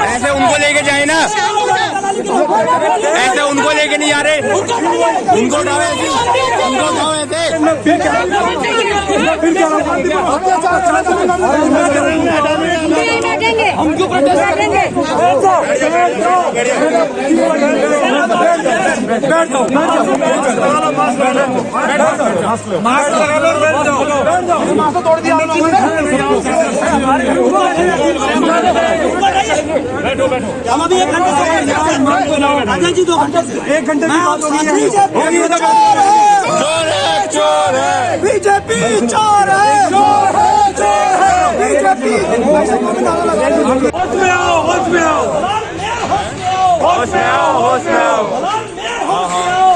ऐसे उनको लेके जाए ना, ऐसे उनको लेके नहीं आ रहे, उनको उठाओ ऐसे, उनको उठाओ ऐसे। हम क्यों प्रोटेस्ट करेंगे? मास्क लगा लो, मास्क तोड़ दिया। बैठो बैठो, हम अभी 1 घंटे से अजय जी 2 घंटे से 1 घंटे की बात हो रही है। चोर है, चोर है, बीजेपी चोर है, चोर है, चोर है बीजेपी। होश में आओ, होश में आओ, होश में आओ, होश में आओ,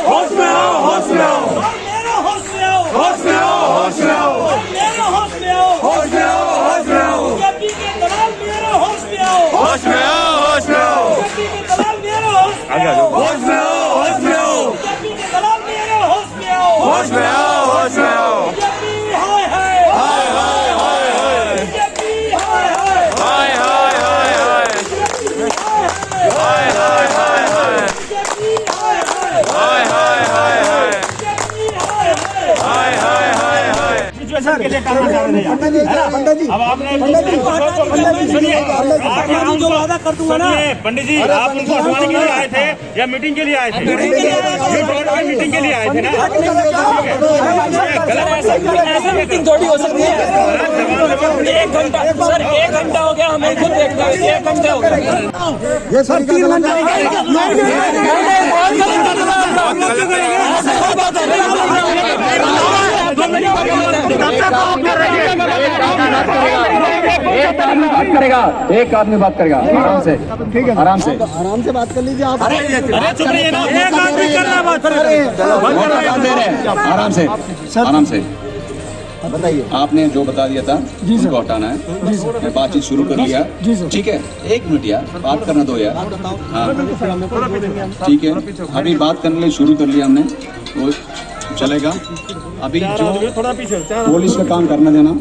होश में आओ, होश में आओ, होश में आओ, होश में आओ, होश में आओ, होश में आओ, होश में आओ, होश में आओ, होश में आओ, होश में आओ, होश में आओ, होश में आओ, होश में आओ, होश में आओ, होश में आओ। हाय हाय हाय हाय हाय हाय, हाय हाय हाय हाय हाय, हाय हाय हाय हाय, हाय हाय हाय हाय, हाय हाय हाय हाय। सिचुएशन के लिए करना चाह रहे हैं पंडित जी। अब आपने सुनिए, आप जो वादा कर दूंगा ना पंडित जी, आप उनको हटवाने के लिए आए थे या मीटिंग के लिए आए थे? मीटिंग के लिए आए थे ना। ऐसा मीटिंग थोड़ी हो सकती है। 1 घंटा सर, 1 घंटा हो गया, हमें खुद देखना है। 1 घंटे हो गए ये सर, 3 घंटे करेगा, एक आदमी बात करेगा आराम से, ठीक है, आराम से बात कर लीजिए आप। अरे चुप रहिए ना, एक आदमी कर रहा है बात, आराम से, आराम से बताइए। आपने जो बता दिया था जी सर, उसको हटाना है। मैं बातचीत शुरू कर लिया, जी सर, ठीक है, 1 मिनट यार, बात करना दो यार। हाँ ठीक है, अभी बात करने के लिए शुरू कर लिया हमने, वो चलेगा। अभी जो पुलिस का काम करना देना,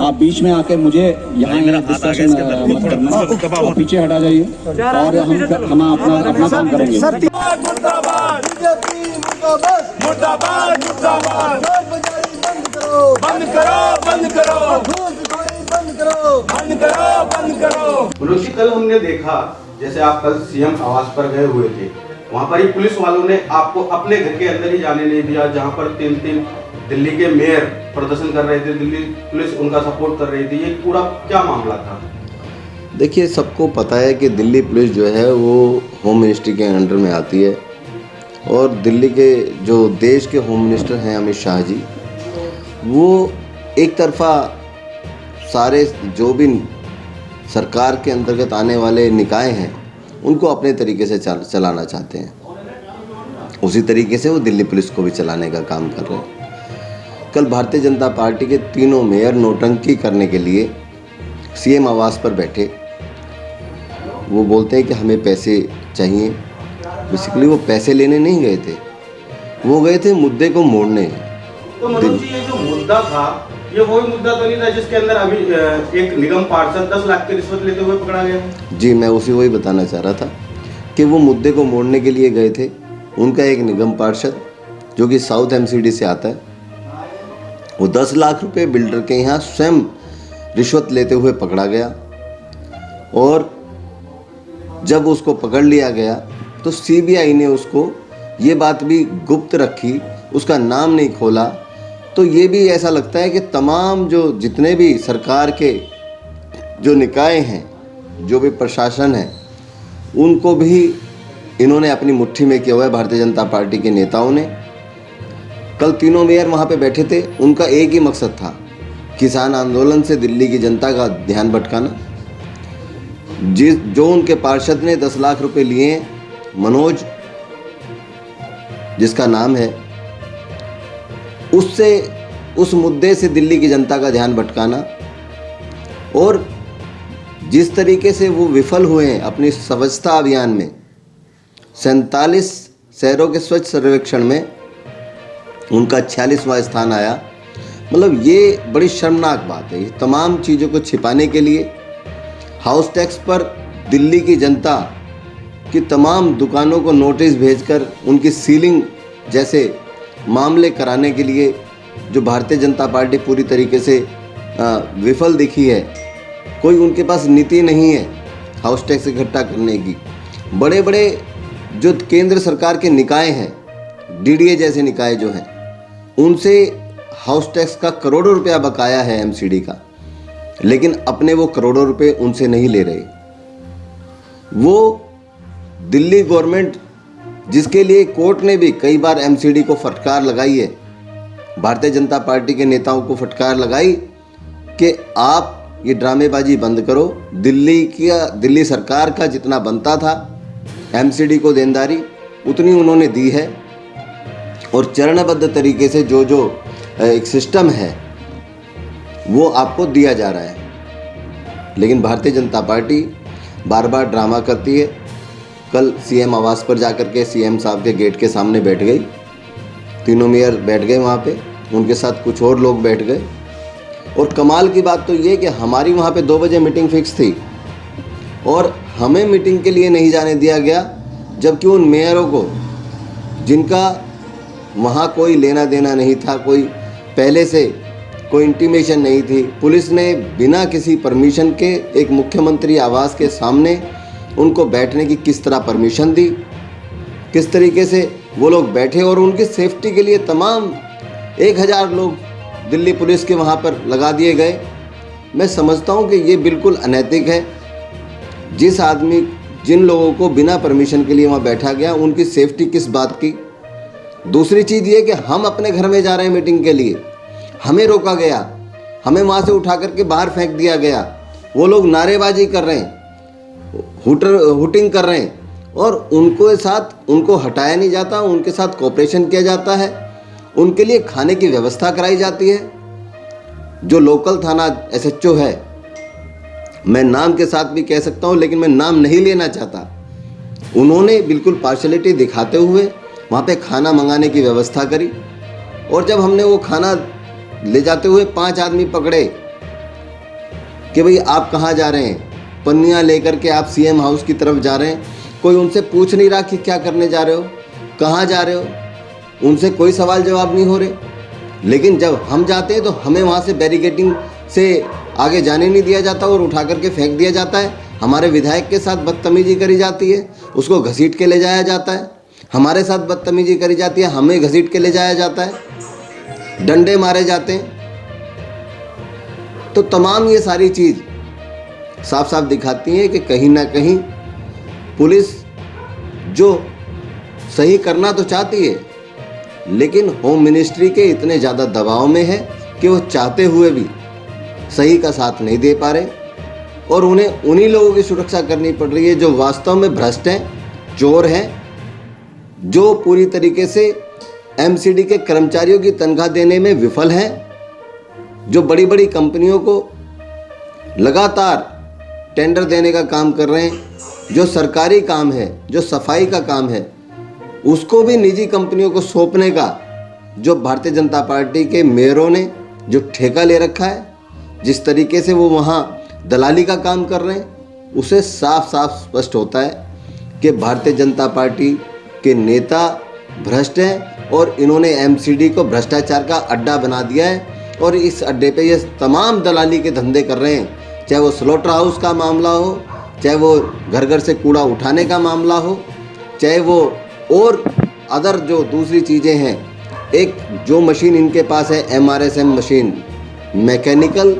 आप बीच में आके मुझे यहाँ डिस्कशन मत करना, आप पीछे हटा जाइए और हम अपना काम करेंगे। बंद करो, बंद करो, बंद करो, बंद करो, बंद करो। मनोज, कल हमने देखा, जैसे आप कल सीएम आवास पर गए हुए थे, वहाँ पर ही पुलिस वालों ने आपको अपने घर के अंदर ही जाने नहीं दिया, जहाँ पर 3 दिल्ली के मेयर प्रदर्शन कर रहे थे, दिल्ली पुलिस उनका सपोर्ट कर रही थी। ये पूरा क्या मामला था? देखिए, सबको पता है कि दिल्ली पुलिस जो है वो होम मिनिस्ट्री के अंडर में आती है और दिल्ली के जो देश के होम मिनिस्टर हैं अमित शाह जी, वो एक तरफा सारे जो भी सरकार के अंतर्गत आने वाले निकाय हैं उनको अपने तरीके से चलाना चाहते हैं। उसी तरीके से वो दिल्ली पुलिस को भी चलाने का काम कर रहे हैं। कल भारतीय जनता पार्टी के 3 मेयर नौटंकी करने के लिए सीएम आवास पर बैठे, वो बोलते हैं कि हमें पैसे चाहिए। बेसिकली वो पैसे लेने नहीं गए थे, वो गए थे मुद्दे को मोड़ने। तो मनोज जी, ये जो मुद्दा था, ये वही मुद्दा तो नहीं था जिसके अंदर अभी एक निगम पार्षद 10 लाख की रिश्वत लेते हुए पकड़ा गया? जी, मैं वही बताना चाह रहा था कि वो मुद्दे को मोड़ने के लिए गए थे। उनका एक निगम पार्षद जो कि साउथ एमसीडी से आता है, वो 10 लाख रुपए बिल्डर के यहाँ स्वयं रिश्वत लेते हुए पकड़ा गया। और जब उसको पकड़ लिया गया तो सीबीआई ने उसको ये बात भी गुप्त रखी, उसका नाम नहीं खोला। तो ये भी ऐसा लगता है कि तमाम जो जितने भी सरकार के जो निकाय हैं, जो भी प्रशासन है, उनको भी इन्होंने अपनी मुट्ठी में किया हुआ है भारतीय जनता पार्टी के नेताओं ने। कल तीनों मेयर वहाँ पे बैठे थे, उनका एक ही मकसद था, किसान आंदोलन से दिल्ली की जनता का ध्यान भटकाना। जो उनके पार्षद ने 10 लाख रुपए लिए, मनोज जिसका नाम है, उससे उस मुद्दे से दिल्ली की जनता का ध्यान भटकाना। और जिस तरीके से वो विफल हुए हैं अपनी स्वच्छता अभियान में, 47 शहरों के स्वच्छ सर्वेक्षण में उनका 46वां स्थान आया। मतलब ये बड़ी शर्मनाक बात है। ये तमाम चीज़ों को छिपाने के लिए हाउस टैक्स पर दिल्ली की जनता की तमाम दुकानों को नोटिस भेजकर उनकी सीलिंग जैसे मामले कराने के लिए जो भारतीय जनता पार्टी पूरी तरीके से विफल दिखी है। कोई उनके पास नीति नहीं है हाउस टैक्स इकट्ठा करने की। बड़े बड़े जो केंद्र सरकार के निकाय हैं, डीडीए जैसे निकाय जो हैं, उनसे हाउस टैक्स का करोड़ों रुपया बकाया है एमसीडी का, लेकिन अपने वो करोड़ों रुपए उनसे नहीं ले रहे। वो दिल्ली गवर्नमेंट जिसके लिए कोर्ट ने भी कई बार एमसीडी को फटकार लगाई है, भारतीय जनता पार्टी के नेताओं को फटकार लगाई कि आप ये ड्रामेबाजी बंद करो। दिल्ली सरकार का जितना बनता था एमसीडी को देनदारी, उतनी उन्होंने दी है। और चरणबद्ध तरीके से जो जो एक सिस्टम है वो आपको दिया जा रहा है। लेकिन भारतीय जनता पार्टी बार बार ड्रामा करती है। कल सीएम आवास पर जाकर के सीएम साहब के गेट के सामने बैठ गई, तीनों मेयर बैठ गए वहाँ पे, उनके साथ कुछ और लोग बैठ गए। और कमाल की बात तो ये कि हमारी वहाँ पे 2 बजे मीटिंग फिक्स थी और हमें मीटिंग के लिए नहीं जाने दिया गया, जबकि उन मेयरों को जिनका वहाँ कोई लेना देना नहीं था, कोई पहले से कोई इंटीमेशन नहीं थी, पुलिस ने बिना किसी परमिशन के एक मुख्यमंत्री आवास के सामने उनको बैठने की किस तरह परमिशन दी, किस तरीके से वो लोग बैठे। और उनकी सेफ्टी के लिए तमाम 1000 लोग दिल्ली पुलिस के वहाँ पर लगा दिए गए। मैं समझता हूँ कि ये बिल्कुल अनैतिक है। जिन लोगों को बिना परमिशन के लिए वहाँ बैठा गया, उनकी सेफ्टी किस बात की। दूसरी चीज़ ये कि हम अपने घर में जा रहे हैं मीटिंग के लिए, हमें रोका गया, हमें वहाँ से उठा करके बाहर फेंक दिया गया। वो लोग नारेबाजी कर रहे हैं, हुटिंग कर रहे हैं और उनको हटाया नहीं जाता, उनके साथ कोऑपरेशन किया जाता है, उनके लिए खाने की व्यवस्था कराई जाती है। जो लोकल थाना एसएचओ है, मैं नाम के साथ भी कह सकता हूँ लेकिन मैं नाम नहीं लेना चाहता, उन्होंने बिल्कुल पार्शलिटी दिखाते हुए वहाँ पे खाना मंगाने की व्यवस्था करी। और जब हमने वो खाना ले जाते हुए 5 आदमी पकड़े कि भाई आप कहाँ जा रहे हैं, पन्नियाँ लेकर के आप सीएम हाउस की तरफ जा रहे हैं, कोई उनसे पूछ नहीं रहा कि क्या करने जा रहे हो, कहाँ जा रहे हो, उनसे कोई सवाल जवाब नहीं हो रहे। लेकिन जब हम जाते हैं तो हमें वहाँ से बैरिकेडिंग से आगे जाने नहीं दिया जाता और उठा करके फेंक दिया जाता है। हमारे विधायक के साथ बदतमीजी करी जाती है, उसको घसीट के ले जाया जाता है। हमारे साथ बदतमीजी करी जाती है, हमें घसीट के ले जाया जाता है, डंडे मारे जाते हैं। तो तमाम ये सारी चीज़ साफ साफ दिखाती है कि कहीं ना कहीं पुलिस जो सही करना तो चाहती है, लेकिन होम मिनिस्ट्री के इतने ज़्यादा दबाव में है कि वो चाहते हुए भी सही का साथ नहीं दे पा रहे और उन्हें उन्हीं लोगों की सुरक्षा करनी पड़ रही है जो वास्तव में भ्रष्ट हैं, चोर हैं, जो पूरी तरीके से एमसीडी के कर्मचारियों की तनख्वाह देने में विफल हैं, जो बड़ी बड़ी कंपनियों को लगातार टेंडर देने का काम कर रहे हैं, जो सरकारी काम है, जो सफाई का काम है, उसको भी निजी कंपनियों को सौंपने का जो भारतीय जनता पार्टी के मेयरों ने जो ठेका ले रखा है, जिस तरीके से वो वहाँ दलाली का काम कर रहे हैं, उसे साफ साफ स्पष्ट होता है कि भारतीय जनता पार्टी के नेता भ्रष्ट हैं और इन्होंने एमसीडी को भ्रष्टाचार का अड्डा बना दिया है और इस अड्डे पे ये तमाम दलाली के धंधे कर रहे हैं। चाहे वो स्लॉटर हाउस का मामला हो, चाहे वो घर घर से कूड़ा उठाने का मामला हो, चाहे वो और अदर जो दूसरी चीज़ें हैं। एक जो मशीन इनके पास है MRSM machine, mechanical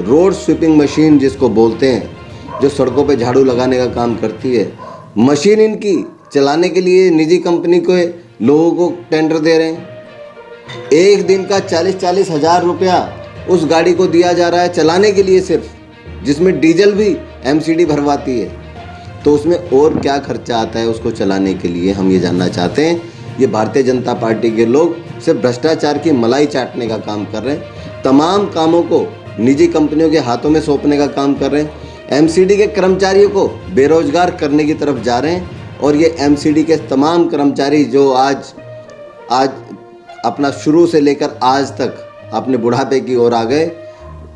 road sweeping machine जिसको बोलते हैं, जो सड़कों पे झाड़ू लगाने का काम करती है, मशीन इनकी चलाने के लिए निजी कंपनी को लोगों को टेंडर दे रहे हैं। एक दिन का 40-40 हज़ार रुपया उस गाड़ी को दिया जा रहा है चलाने के लिए सिर्फ, जिसमें डीजल भी एमसीडी भरवाती है। तो उसमें और क्या खर्चा आता है उसको चलाने के लिए, हम ये जानना चाहते हैं। ये भारतीय जनता पार्टी के लोग सिर्फ भ्रष्टाचार की मलाई चाटने का काम कर रहे हैं, तमाम कामों को निजी कंपनियों के हाथों में सौंपने का काम कर रहे हैं, एमसीडी के कर्मचारियों को बेरोजगार करने की तरफ जा रहे हैं। और ये एमसीडी के तमाम कर्मचारी जो आज अपना शुरू से लेकर आज तक अपने बुढ़ापे की ओर आ गए,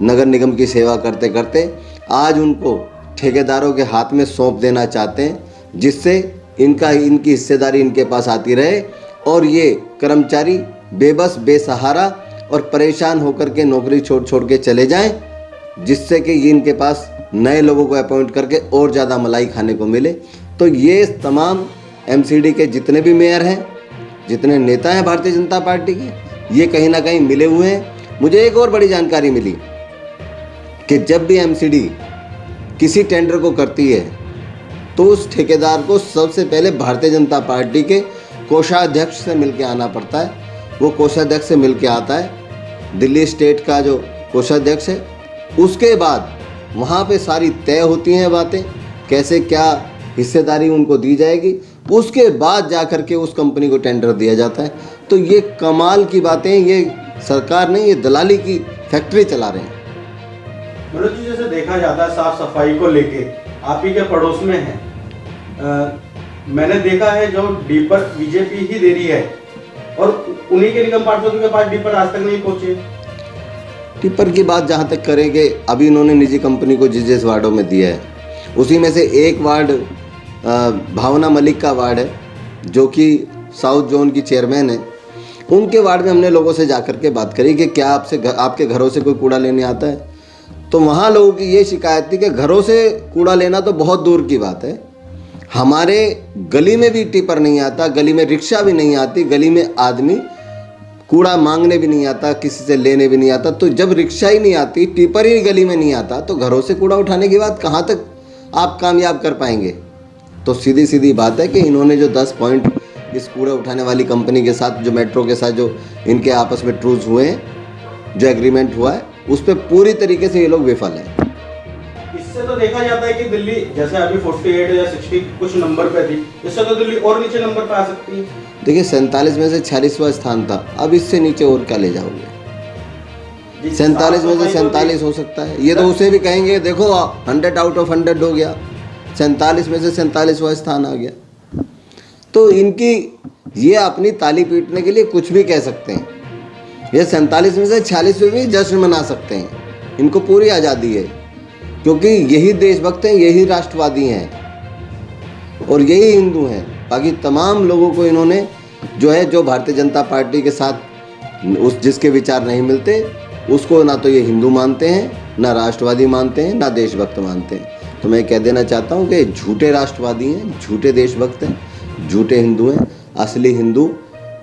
नगर निगम की सेवा करते करते आज उनको ठेकेदारों के हाथ में सौंप देना चाहते हैं, जिससे इनकी हिस्सेदारी इनके पास आती रहे और ये कर्मचारी बेबस बेसहारा और परेशान होकर के नौकरी छोड़ के चले जाएं, जिससे कि ये इनके पास नए लोगों को अपॉइंट करके और ज़्यादा मलाई खाने को मिले। तो ये तमाम एमसीडी के जितने भी मेयर हैं, जितने नेता हैं भारतीय जनता पार्टी के, ये कहीं ना कहीं मिले हुए हैं। मुझे एक और बड़ी जानकारी मिली कि जब भी एमसीडी किसी टेंडर को करती है तो उस ठेकेदार को सबसे पहले भारतीय जनता पार्टी के कोषाध्यक्ष से मिलके आना पड़ता है। वो कोषाध्यक्ष से मिलके आता है, दिल्ली स्टेट का जो कोषाध्यक्ष है, उसके बाद वहाँ पे सारी तय होती हैं बातें, कैसे क्या हिस्सेदारी उनको दी जाएगी, उसके बाद जा कर के उस कंपनी को टेंडर दिया जाता है। तो ये कमाल की बातें, ये सरकार नहीं, ये दलाली की फैक्ट्री चला रहे हैं। मनोज जी, जैसे देखा जाता है साफ सफाई को लेके आप ही के पड़ोस में है, मैंने देखा है जो डीपर बीजेपी ही दे रही है और उन्हीं के निगम पार्षदों के पास डीपर आज तक नहीं पहुंचे। टिपर की बात जहाँ तक करेंगे, अभी इन्होंने निजी कंपनी को जिस वार्डों में दिया है उसी में से एक वार्ड भावना मलिक का वार्ड है, जो कि साउथ जोन की चेयरमैन है। उनके वार्ड में हमने लोगों से जाकर के बात करी कि क्या आपके घरों से कोई कूड़ा लेने आता है। तो वहाँ लोगों की ये शिकायत थी कि घरों से कूड़ा लेना तो बहुत दूर की बात है, हमारे गली में भी टिपर नहीं आता, गली में रिक्शा भी नहीं आती, गली में आदमी कूड़ा मांगने भी नहीं आता, किसी से लेने भी नहीं आता। तो जब रिक्शा ही नहीं आती, टिपर ही गली में नहीं आता, तो घरों से कूड़ा उठाने की बात कहाँ तक आप कामयाब कर पाएंगे। तो सीधी सीधी बात है कि इन्होंने जो 10 पॉइंट इस कूड़ा उठाने वाली कंपनी के साथ, जो मेट्रो के साथ जो इनके आपस में ट्रूज हुए हैं, जो एग्रीमेंट हुआ है, उस पर पूरी तरीके से ये लोग विफल हैं। इससे तो देखा जाता है कि दिल्ली जैसे अभी 48 या 60 कुछ नंबर पे थी, इससे तो दिल्ली और नीचे नंबर पे आ सकती है। देखिए 47 में से 46वां स्थान था, अब इससे नीचे और क्या ले जाओगे। 47 में से 47 हो सकता है, ये तो उसे भी कहेंगे देखो 100 आउट ऑफ 100 हो गया, 47 में से 47वां स्थान आ गया। तो इनकी ये अपनी ताली पीटने के लिए कुछ भी कह सकते हैं। ये 47 में से 46 में भी जश्न मना सकते हैं, इनको पूरी आज़ादी है, क्योंकि यही देशभक्त हैं, यही राष्ट्रवादी हैं और यही हिंदू हैं। बाकी तमाम लोगों को इन्होंने जो भारतीय जनता पार्टी के साथ जिसके विचार नहीं मिलते, उसको ना तो ये हिंदू मानते हैं, ना राष्ट्रवादी मानते हैं, ना देशभक्त मानते हैं। तो मैं कह देना चाहता हूँ कि झूठे राष्ट्रवादी हैं, झूठे देशभक्त हैं, झूठे हिंदू हैं। असली हिंदू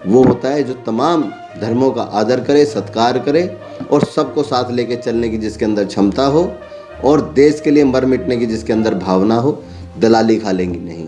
वो होता है जो तमाम धर्मों का आदर करे, सत्कार करे और सबको साथ लेके चलने की जिसके अंदर क्षमता हो और देश के लिए मर मिटने की जिसके अंदर भावना हो। दलाली खा लेंगी नहीं।